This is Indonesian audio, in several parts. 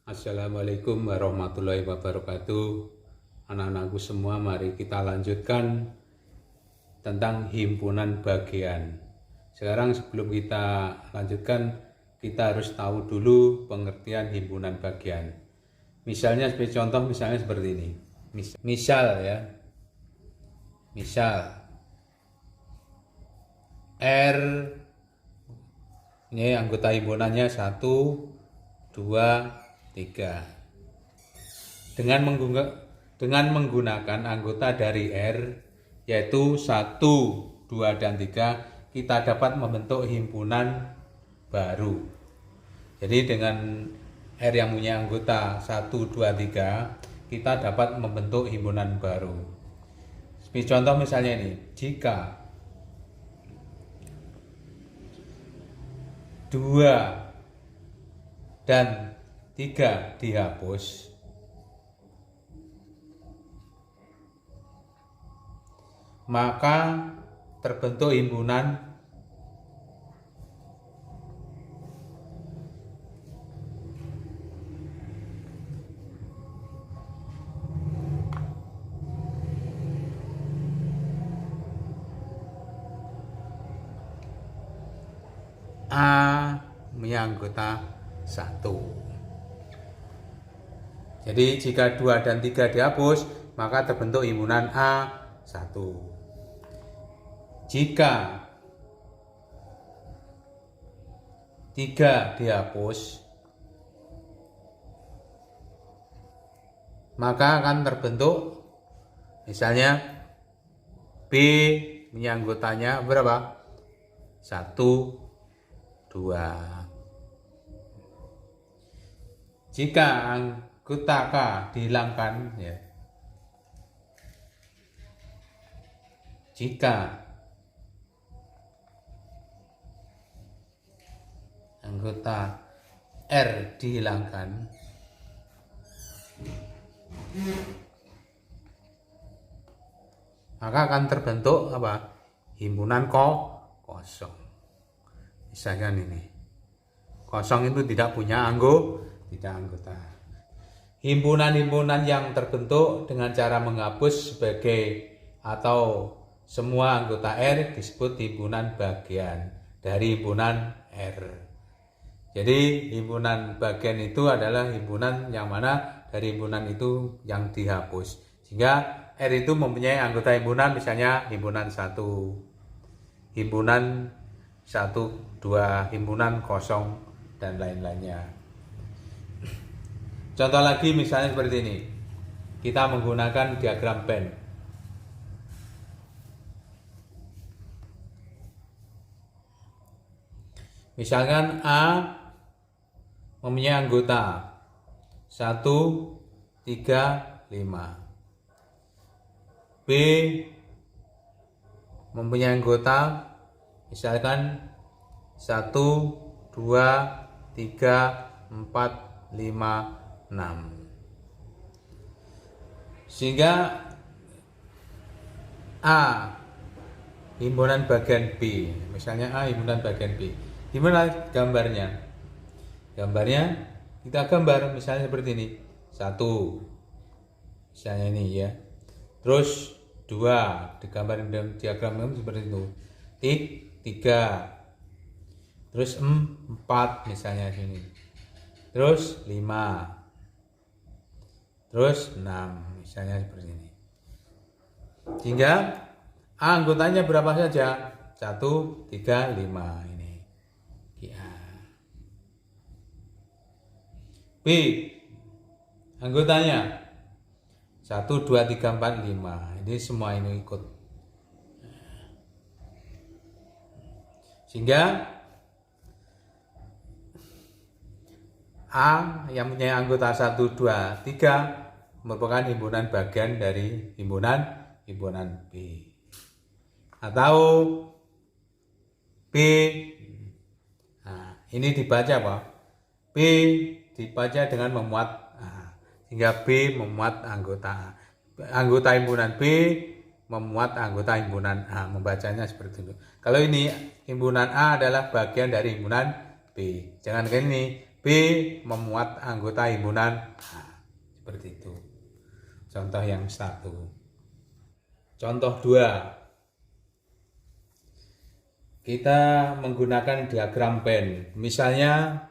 Assalamualaikum warahmatullahi wabarakatuh. Anak-anakku semua, mari kita lanjutkan tentang himpunan bagian. Sekarang sebelum kita lanjutkan, kita harus tahu dulu pengertian himpunan bagian. Misalnya sebagai contoh, misalnya seperti ini. Misal ya. Misal R ini anggota himpunannya 1, 2, 3. Dengan menggunakan anggota dari R yaitu 1, 2, dan 3, kita dapat membentuk himpunan baru. Jadi dengan R yang punya anggota 1, 2, 3, kita dapat membentuk himpunan baru. Contoh misalnya ini, jika 2 dan 3 dihapus, maka terbentuk himpunan A punya anggota 1. Jadi jika 2 dan 3 dihapus, maka terbentuk himpunan A1. Jika 3 dihapus, maka akan terbentuk misalnya B punya anggotanya berapa? 1, 2. Jika anggota K dihilangkan ya. Jika anggota R dihilangkan, maka akan terbentuk apa? Himpunan kosong. Misalkan ini. Kosong itu tidak punya anggota. Himpunan-himpunan yang terbentuk dengan cara menghapus sebagai atau semua anggota R disebut himpunan bagian dari himpunan R. Jadi himpunan bagian itu adalah himpunan yang mana dari himpunan itu yang dihapus. Sehingga R itu mempunyai anggota himpunan, misalnya himpunan 1, himpunan 1, 2, himpunan kosong, dan lain-lainnya. Contoh lagi misalnya seperti ini. Kita menggunakan diagram Venn. Misalkan A mempunyai anggota 1, 3, 5. B mempunyai anggota misalkan 1, 2, 3, 4, 5, 6. Sehingga A himpunan bagian B, misalnya A himpunan bagian B. Gimana gambarnya? Gambarnya kita gambar misalnya seperti ini. 1, misalnya ini ya. Terus 2 digambar dengan diagram seperti itu. 3, terus 4 misalnya sini. Terus 5. Terus 6 misalnya seperti ini. Sehingga A anggotanya berapa saja? 1, 3, 5 ini. A. B anggotanya 1, 2, 3, 4, 5. Ini semua ini ikut. Sehingga A yang punya anggota 1, 2, 3 merupakan himpunan bagian dari himpunan B. Atau B, nah, ini dibaca apa? B dibaca dengan memuat A, sehingga B memuat anggota A. Anggota himpunan B memuat anggota himpunan A, membacanya seperti itu. Kalau ini himpunan A adalah bagian dari himpunan B. Jangan kayak ini, B memuat anggota himpunan A. Seperti itu. Contoh yang 1. Contoh 2. Kita menggunakan diagram Venn. Misalnya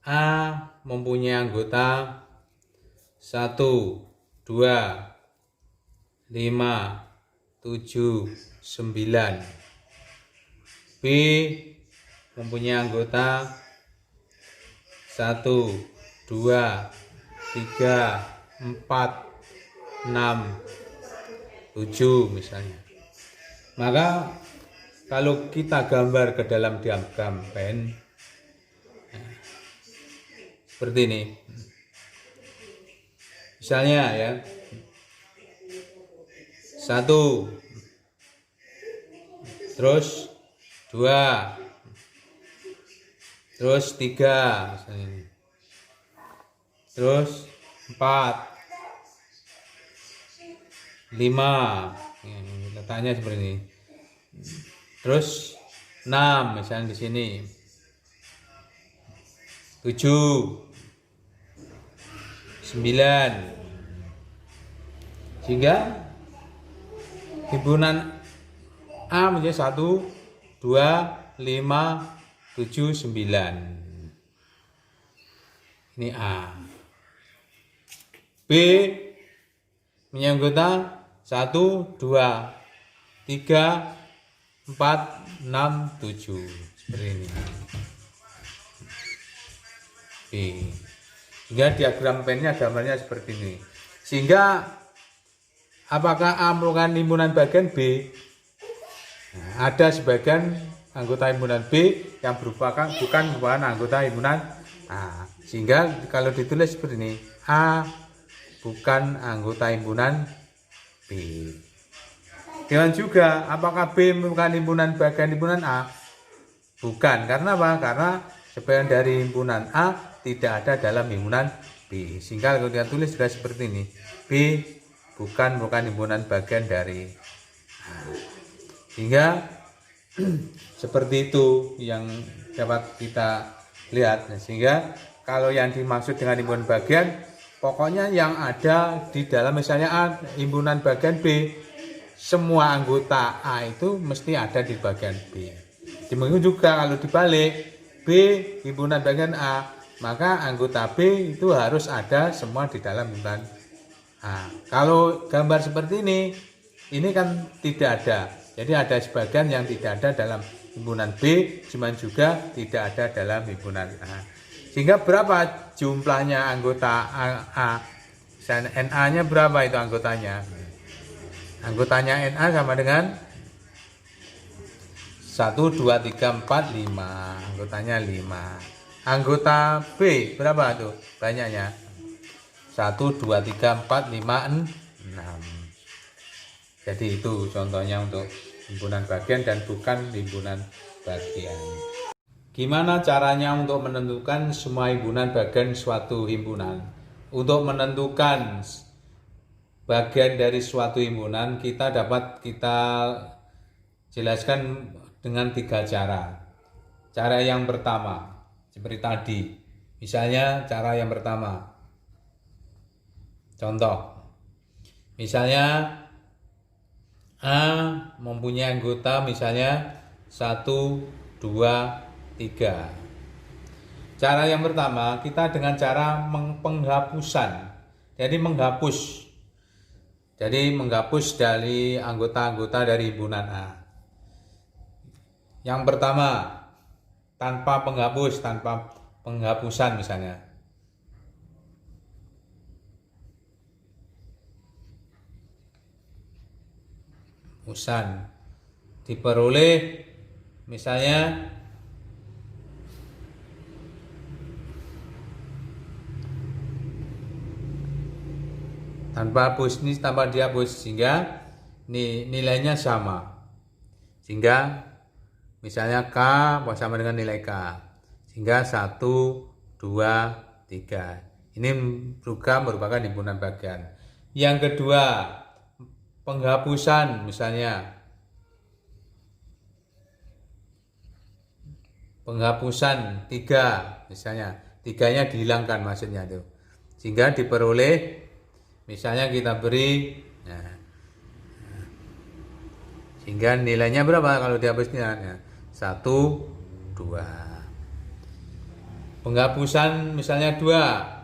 A mempunyai anggota 1, 2, 5, 7, 9. B mempunyai anggota 1, 2, 3, 4, 6, 7 misalnya. Maka kalau kita gambar ke dalam diagram Venn seperti ini. Misalnya ya, 1, terus 2, terus 3 misalnya ini. Terus 4, 5. Letaknya seperti ini. Terus 6 misalnya di sini. 7, 9. Sehingga himpunan A menjadi 1, 2, 5, 7, 9. Ini A. B punya anggota 1, 2, 3, 4, 6, 7. Seperti ini. B. Sehingga diagram Venn-nya gambarnya seperti ini. Sehingga apakah A merupakan himpunan bagian B? Nah, ada sebagian anggota himpunan B yang bukan merupakan anggota himpunan A. Sehingga kalau ditulis seperti ini, A bukan anggota himpunan B. Dengan juga, apakah B merupakan himpunan bagian himpunan A? Bukan. Karena apa? Karena sebagian dari himpunan A tidak ada dalam himpunan B. Sehingga kalau kita tulis juga seperti ini, B bukan merupakan himpunan bagian dari A. Sehingga seperti itu yang dapat kita lihat. Sehingga kalau yang dimaksud dengan himpunan bagian, pokoknya yang ada di dalam misalnya A, himpunan bagian B, semua anggota A itu mesti ada di bagian B. Demikian juga kalau dibalik, B himpunan bagian A, maka anggota B itu harus ada semua di dalam himpunan A. Kalau gambar seperti ini kan tidak ada. Jadi ada sebagian yang tidak ada dalam himpunan B, cuman juga tidak ada dalam himpunan A. Sehingga berapa jumlahnya anggota A? NA-nya berapa itu anggotanya? Anggotanya NA sama dengan 1, 2, 3, 4, 5. Anggotanya 5. Anggota B berapa tuh banyaknya? 1, 2, 3, 4, 5, 6. Jadi itu contohnya untuk himpunan bagian dan bukan himpunan bagian. Gimana caranya untuk menentukan semua himpunan bagian suatu himpunan? Untuk menentukan bagian dari suatu himpunan kita jelaskan dengan 3 cara. Cara yang pertama seperti tadi. Misalnya cara yang pertama. Contoh. Misalnya A mempunyai anggota misalnya 1, 2, 3. Cara yang pertama kita dengan cara penghapusan. Jadi menghapus dari anggota-anggota dari himpunan A. Yang pertama tanpa penghapusan misalnya. Penghapusan diperoleh misalnya tanpa dihapus sehingga nilainya sama. Sehingga misalnya K sama dengan nilai K. Sehingga 1, 2, 3. Ini juga merupakan himpunan bagian. Yang kedua, penghapusan misalnya. Penghapusan 3 misalnya. tiganya dihilangkan maksudnya tuh. Sehingga diperoleh, misalnya kita beri, nah, sehingga nilainya berapa kalau dihapusnya? Nah, 1, 2. Penghapusan misalnya 2.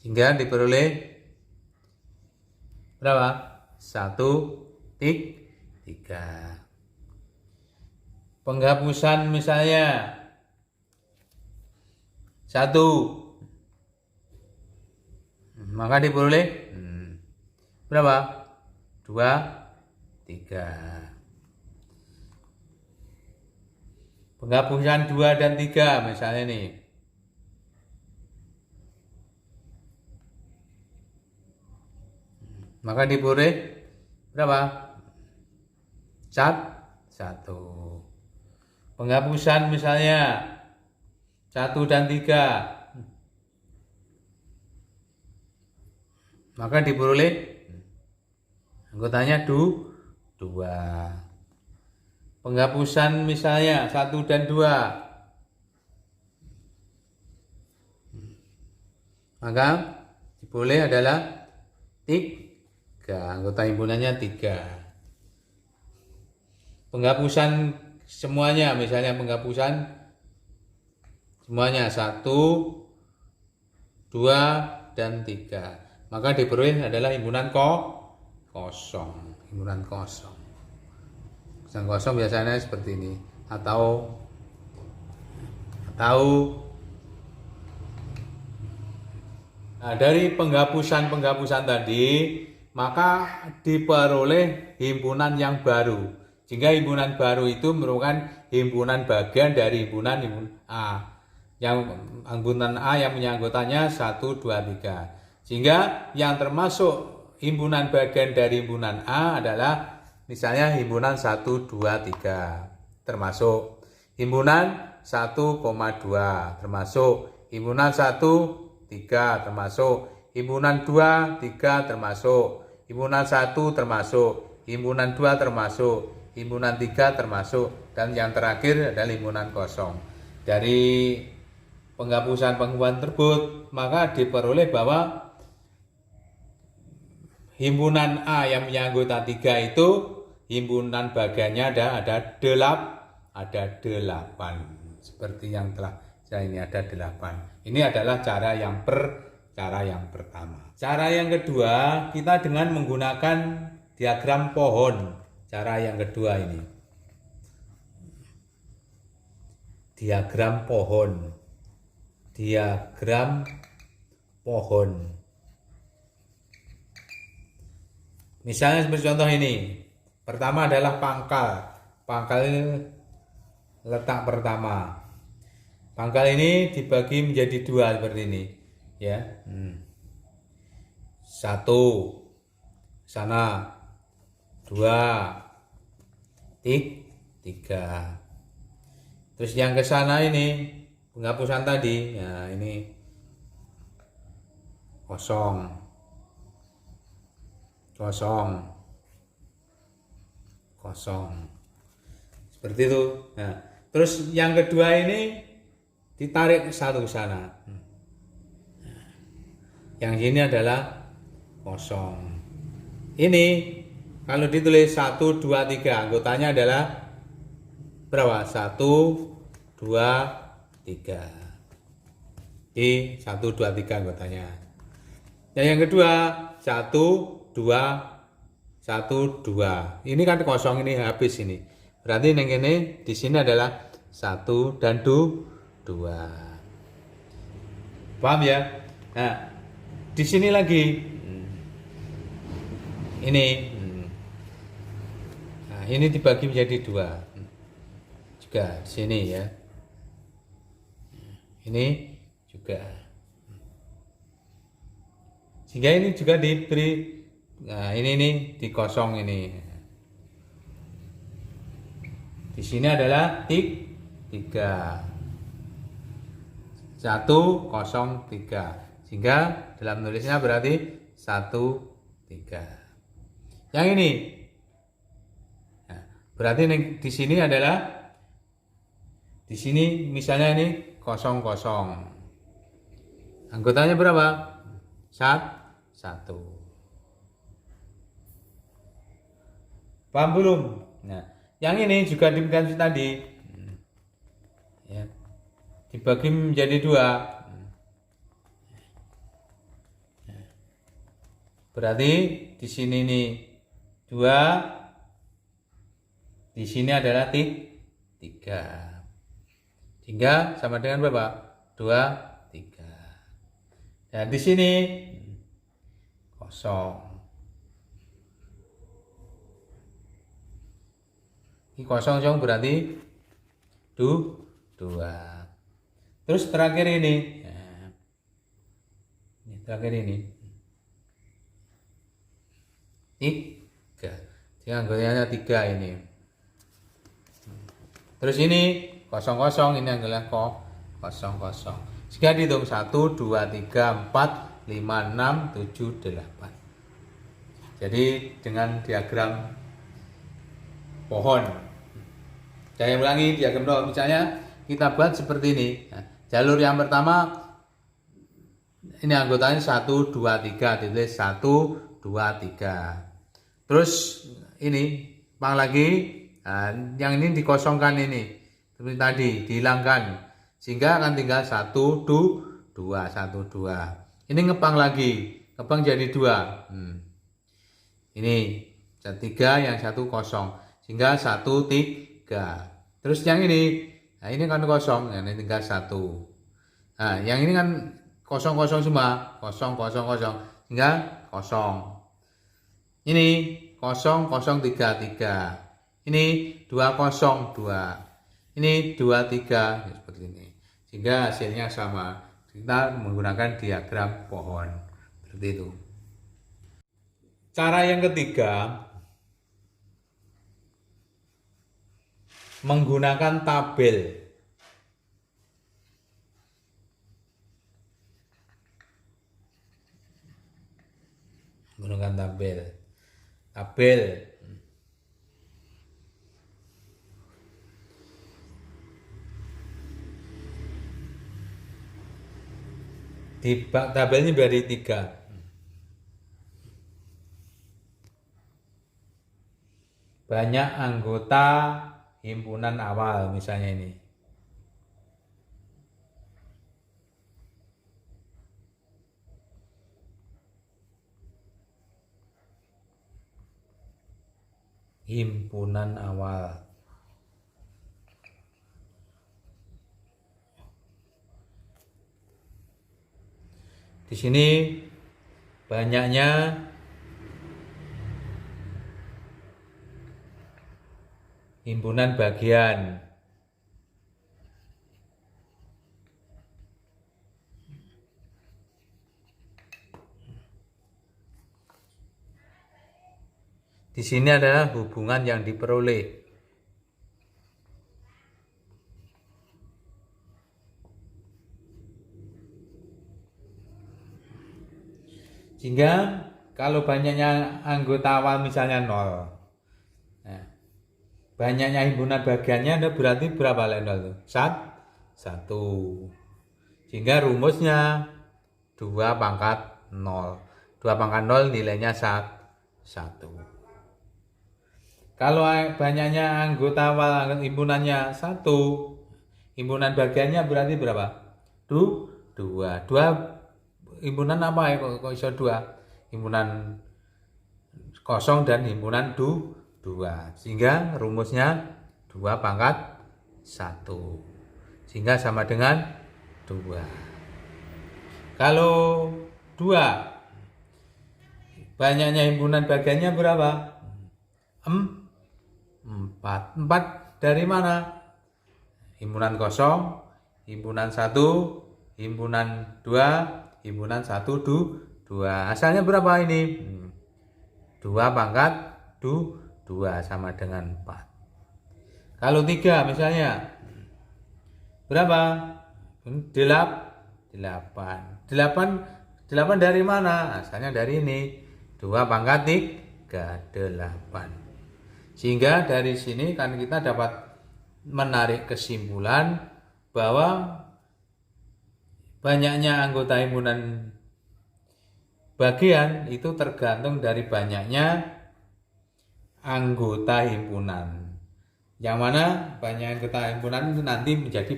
Sehingga diperoleh berapa? 1, 3. Penghapusan misalnya 1, maka diperoleh berapa? 2, 3. Penghapusan 2 dan 3 misalnya nih. Maka diperoleh berapa? 1. Penghapusan misalnya 1 dan 3. Maka diperoleh anggotanya 2. Penghapusan misalnya 1 dan 2. Maka diperoleh adalah 3. Anggota himpunannya 3. Penghapusan semuanya, misalnya penghapusan semuanya 1, 2, dan 3. Maka diperoleh adalah himpunan kosong. Himpunan kosong. Yang kosong biasanya seperti ini. Atau nah, dari penghapusan tadi, maka diperoleh himpunan yang baru. Sehingga himpunan baru itu merupakan himpunan bagian dari himpunan A. Yang himpunan A yang punya anggotanya 1, 2, 3. Sehingga yang termasuk himpunan bagian dari himpunan A adalah misalnya himpunan 1, 2, 3. Termasuk himpunan 1,2. Termasuk himpunan 1, 3. Termasuk himpunan 2, 3. Termasuk himpunan 1 termasuk, himpunan 2 termasuk, himpunan 3 termasuk, dan yang terakhir adalah himpunan kosong. Dari penghapusan tersebut, maka diperoleh bahwa himpunan A yang punya anggota 3 itu himpunan bagiannya ada 8. Seperti yang telah saya ini ada 8. Ini adalah cara yang pertama. Cara yang kedua, kita dengan menggunakan diagram pohon. Cara yang kedua ini. Diagram pohon. Misalnya seperti contoh ini. Pertama adalah pangkal. Pangkal ini letak pertama. Pangkal ini dibagi menjadi 2 seperti ini, ya. 1 sana, 2, 3. Terus yang ke sana ini penghapusan tadi, ya ini kosong. Seperti itu. Nah, terus yang kedua ini ditarik satu ke sana. Yang ini adalah kosong. Ini kalau ditulis 1, 2, 3, anggotanya adalah berapa? 1, 2, 3. Ini 1, 2, 3 anggotanya. Dan yang kedua 1, 2, 1, 2. Ini kan kosong, ini habis ini. Berarti yang ini di sini adalah 1 dan 2. Paham ya? Nah, di sini lagi. Ini. Nah, ini dibagi menjadi 2. Juga di sini ya. Ini juga. Sehingga ini juga diberi, nah ini dikosong ini. Di sini adalah 3. 1, 0, 3. Sehingga dalam nulisnya berarti 1, 3. Yang ini. Nah, Berarti di sini adalah, di sini misalnya ini 00. Anggotanya berapa? 1. Paham belum? Nah, yang ini juga demikian tadi. Ya. Dibagi menjadi 2. Berarti di sini nih 2, di sini adalah 3. Sehingga sama dengan berapa? 2, 3. Dan di sini 0. Ini 0 berarti 2. Terus terakhir ini. Nah, ini terakhir ini 3. Jadi anggotanya 3 ini. Terus ini 00, ini adalah 00. Jika dihitung 1, 2, 3, 4, 5, 6, 7, 8. Jadi dengan diagram pohon. Saya ulangi diagram pohon. Misalnya kita buat seperti ini. Nah, jalur yang pertama ini anggotanya 1, 2, 3, ditulis 1, 2, 3. Terus ini pang lagi. Nah, yang ini dikosongkan ini. Seperti tadi dihilangkan. Sehingga akan tinggal 1, 2, 1, 2. Ini ngepang lagi. Ngepang jadi 2. Ini 3, yang 1 kosong. Sehingga 1, 3. Terus yang ini, nah ini kan kosong, nah ini tinggal 1. Nah yang ini kan kosong semua, 0, 0, 0, sehingga 0. Ini 0, 0, 3, 3. Ini 2, 0, 2. Ini 2, 3, ya, seperti ini. Sehingga hasilnya sama. Kita menggunakan diagram pohon, seperti itu. Cara yang ketiga, menggunakan tabel. Menggunakan tabel. Di tabelnya dari 3. Banyak anggota himpunan awal, misalnya ini. Himpunan awal. Di sini banyaknya himpunan bagian. Di sini adalah hubungan yang diperoleh. Sehingga kalau banyaknya anggota awal misalnya 0. Nah, banyaknya himpunan bagiannya ada berarti berapa lah 0 itu? 1. Sehingga rumusnya 2 pangkat 0. 2 pangkat 0 nilainya 1. Kalau banyaknya anggota awal himpunannya 1, himpunan bagiannya berarti berapa? 2. Himpunan apa ya kok iso 2? Himpunan kosong dan himpunan 2. Sehingga rumusnya 2 pangkat 1. Sehingga sama dengan 2. Kalau 2, banyaknya himpunan bagiannya berapa? 4 dari mana? Himpunan kosong, himpunan 1, himpunan 2, himpunan 1, 2. Asalnya berapa ini? 2 pangkat 2 sama dengan 4. Kalau 3 misalnya berapa? 8 dari mana? Asalnya dari ini. 2 pangkat 3, 8. Sehingga dari sini kan kita dapat menarik kesimpulan bahwa banyaknya anggota himpunan bagian itu tergantung dari banyaknya anggota himpunan. Yang mana banyak anggota himpunan itu nanti menjadi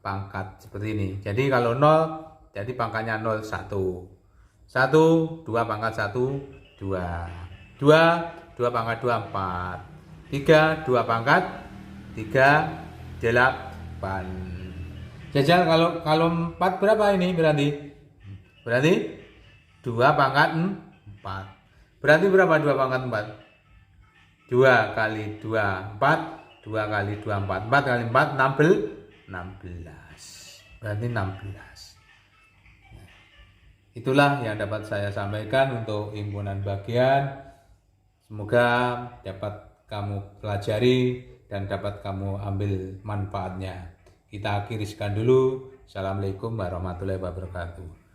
pangkat seperti ini. Jadi kalau 0 jadi pangkatnya 0 1. 1 2 pangkat 1 2. 2 pangkat 2 4. 3 2 pangkat 3 8. Jajal kalau 4 berapa ini berarti? Berarti 2 pangkat 4. Berarti berapa 2 pangkat 4? 2 kali 2 4. 2 kali 2 4. 4 kali 4 16. Berarti 16. Itulah yang dapat saya sampaikan untuk himpunan bagian. Semoga dapat kamu pelajari dan dapat kamu ambil manfaatnya. Kita akhiri sekian dulu. Assalamualaikum warahmatullahi wabarakatuh.